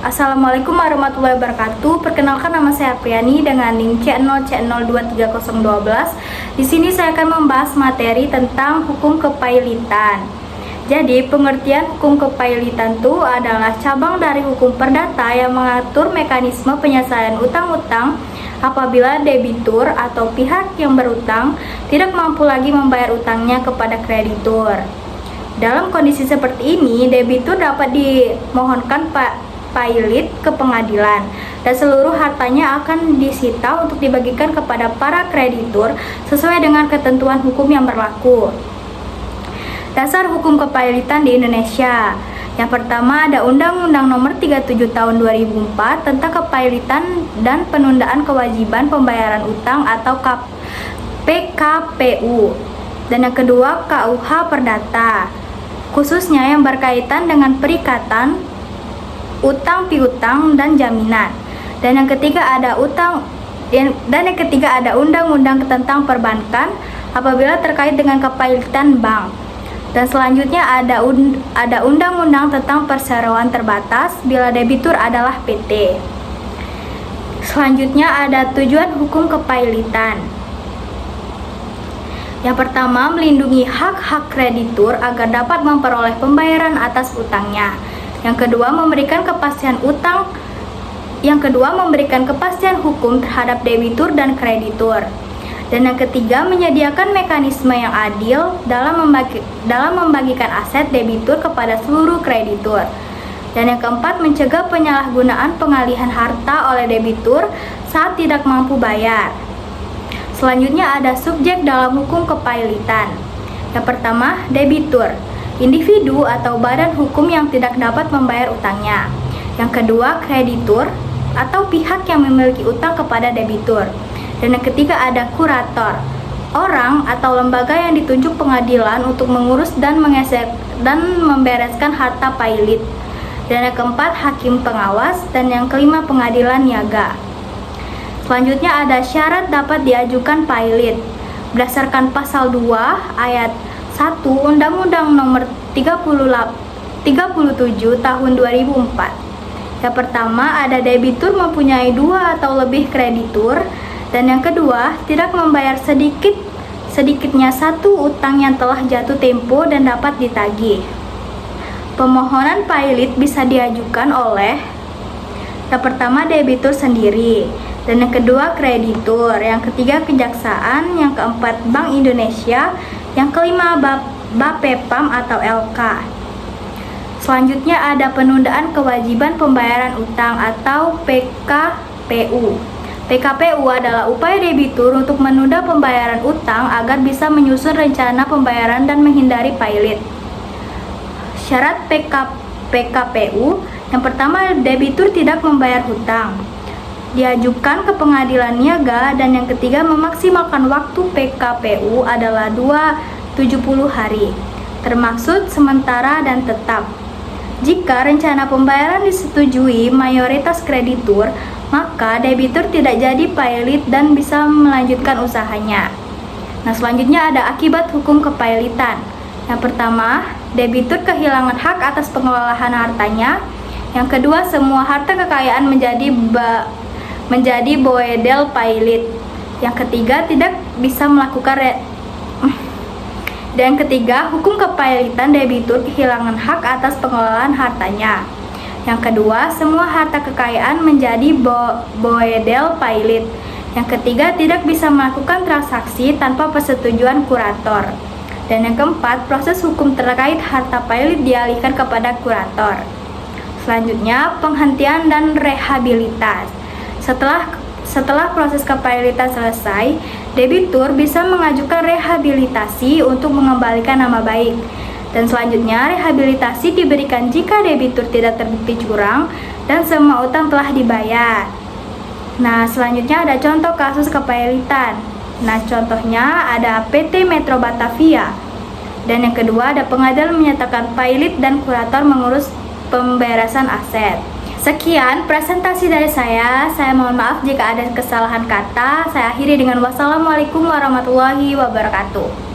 Assalamualaikum warahmatullahi wabarakatuh. Perkenalkan, nama saya Priani dengan NIM C0C023012. Di sini saya akan membahas materi tentang hukum kepailitan. Jadi, pengertian hukum kepailitan itu adalah cabang dari hukum perdata yang mengatur mekanisme penyelesaian utang-utang apabila debitur atau pihak yang berutang tidak mampu lagi membayar utangnya kepada kreditur. Dalam kondisi seperti ini, debitur dapat dimohonkan pailit ke pengadilan dan seluruh hartanya akan disita untuk dibagikan kepada para kreditur sesuai dengan ketentuan hukum yang berlaku. Dasar hukum kepailitan di Indonesia. Yang pertama ada Undang-Undang Nomor 37 Tahun 2004 tentang kepailitan dan penundaan kewajiban pembayaran utang atau PKPU. Dan yang kedua KUH Perdata, khususnya yang berkaitan dengan perikatan utang piutang dan jaminan. Dan yang ketiga ada undang-undang tentang perbankan apabila terkait dengan kepailitan bank. Dan selanjutnya ada undang-undang tentang perseroan terbatas bila debitur adalah PT. Selanjutnya ada tujuan hukum kepailitan. Yang pertama, melindungi hak-hak kreditur agar dapat memperoleh pembayaran atas utangnya. Yang kedua, memberikan kepastian hukum terhadap debitur dan kreditur. Dan yang ketiga, menyediakan mekanisme yang adil dalam membagikan aset debitur kepada seluruh kreditur. Dan yang keempat, mencegah penyalahgunaan pengalihan harta oleh debitur saat tidak mampu bayar. Selanjutnya ada subjek dalam hukum kepailitan. Yang pertama, debitur, individu atau badan hukum yang tidak dapat membayar utangnya. Yang kedua, kreditur atau pihak yang memiliki utang kepada debitur. Dan yang ketiga ada kurator, orang atau lembaga yang ditunjuk pengadilan untuk mengurus dan membereskan harta pailit. Dan yang keempat, hakim pengawas. Dan yang kelima, pengadilan niaga. Selanjutnya ada syarat dapat diajukan pailit. Berdasarkan pasal 2 ayat 1 Undang-Undang Nomor 37 Tahun 2004. Yang pertama, ada debitur mempunyai 2 atau lebih kreditur. Dan yang kedua, tidak membayar sedikitnya satu utang yang telah jatuh tempo dan dapat ditagih. Pemohonan pailit bisa diajukan oleh yang pertama, debitur sendiri. Dan yang kedua, kreditur. Yang ketiga, kejaksaan. Yang keempat, Bank Indonesia. Yang kelima, Bapepam atau LK. Selanjutnya ada penundaan kewajiban pembayaran utang atau PKPU. PKPU adalah upaya debitur untuk menunda pembayaran utang agar bisa menyusun rencana pembayaran dan menghindari pailit. Syarat PKPU, yang pertama, debitur tidak membayar hutang, diajukan ke pengadilan niaga. Dan yang ketiga, memaksimalkan waktu PKPU adalah 70 hari, termaksud sementara dan tetap. Jika rencana pembayaran disetujui mayoritas kreditur, maka debitur tidak jadi pailit dan bisa melanjutkan usahanya. Nah, selanjutnya ada akibat hukum kepailitan. Yang pertama, debitur kehilangan hak atas pengelolaan hartanya. Yang kedua, semua harta kekayaan menjadi boedel pailit. Yang ketiga, tidak bisa melakukan Dan ketiga, hukum kepailitan, debitur kehilangan hak atas pengelolaan hartanya. Yang kedua, semua harta kekayaan menjadi boedel pailit. Yang ketiga, tidak bisa melakukan transaksi tanpa persetujuan kurator. Dan yang keempat, proses hukum terkait harta pailit dialihkan kepada kurator. Selanjutnya, penghentian dan rehabilitas. Setelah proses kepailitan selesai, debitur bisa mengajukan rehabilitasi untuk mengembalikan nama baik. Dan selanjutnya, rehabilitasi diberikan jika debitur tidak terbukti curang dan semua utang telah dibayar. Nah, selanjutnya ada contoh kasus kepailitan. Nah, contohnya ada PT Metro Batavia. Dan yang kedua, ada pengadilan menyatakan pailit dan kurator mengurus pemberesan aset. Sekian presentasi dari saya. Saya mohon maaf jika ada kesalahan kata. Saya akhiri dengan wassalamualaikum warahmatullahi wabarakatuh.